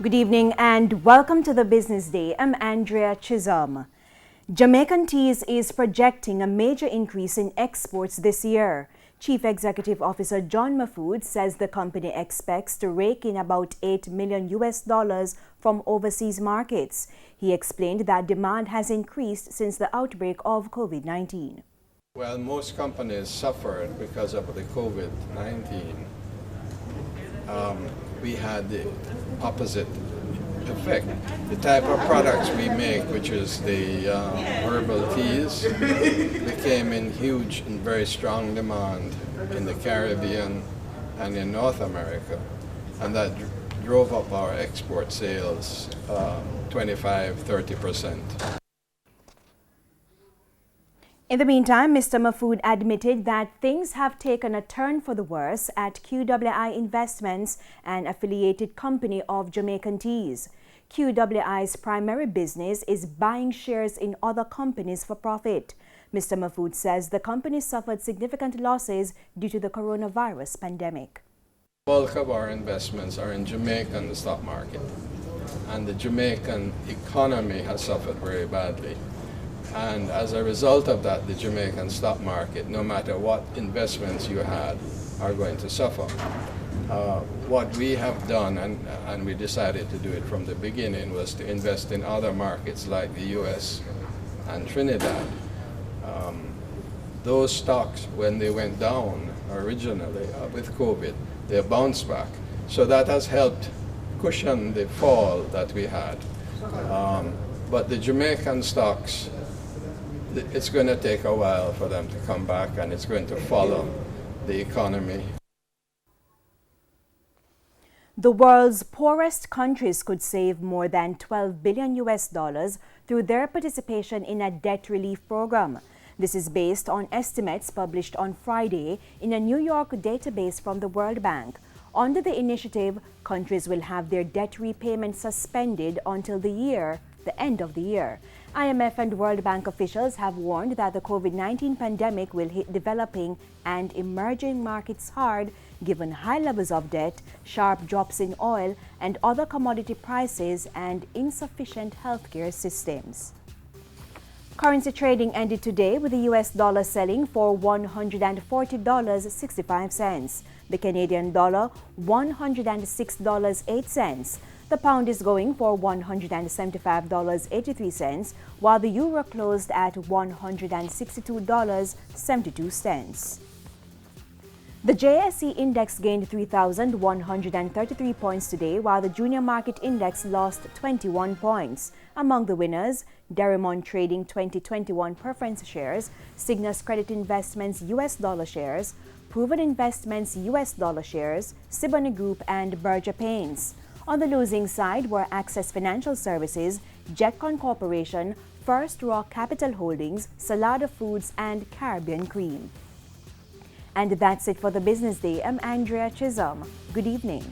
Good evening and welcome to the Business Day. I'm Andrea Chisholm. Jamaican Teas is projecting a major increase in exports this year. Chief Executive Officer John Mahfood says the company expects to rake in about $8 million from overseas markets. He explained that demand has increased since the outbreak of COVID-19. Well, most companies suffered because of the COVID-19. We had the opposite effect. The type of products we make, which is the herbal teas, became in huge and very strong demand in the Caribbean and in North America. And that drove up our export sales 25–30%. In the meantime, Mr. Mahfood admitted that things have taken a turn for the worse at QWI Investments, an affiliated company of Jamaican Teas. QWI's primary business is buying shares in other companies for profit. Mr. Mahfood says the company suffered significant losses due to the coronavirus pandemic. The bulk of our investments are in Jamaica and the stock market, and the Jamaican economy has suffered very badly. And as a result of that, the Jamaican stock market, no matter what investments you had, are going to suffer. What we have done, and we decided to do it from the beginning, was to invest in other markets like the US and Trinidad. Those stocks, when they went down originally with COVID, they bounced back. So that has helped cushion the fall that we had. But the Jamaican stocks, it's going to take a while for them to come back, and it's going to follow the economy. The world's poorest countries could save more than $12 billion through their participation in a debt relief program. This is based on estimates published on Friday in a New York database from the World Bank. Under the initiative, countries will have their debt repayment suspended until the end of the year. IMF and World Bank officials have warned that the COVID-19 pandemic will hit developing and emerging markets hard, given high levels of debt, sharp drops in oil and other commodity prices, and insufficient healthcare systems. Currency trading ended today with the US dollar selling for $140.65, the Canadian dollar $106.08. The pound is going for $175.83, while the euro closed at $162.72. The JSE index gained 3,133 points today, while the junior market index lost 21 points. Among the winners, Derrimont Trading 2021 preference shares, Cygnus Credit Investments US dollar shares, Proven Investments US dollar shares, Siboney Group, and Berger Paints. On the losing side were Access Financial Services, Jetcon Corporation, First Rock Capital Holdings, Salada Foods, and Caribbean Cream. And that's it for the Business Day. I'm Andrea Chisholm. Good evening.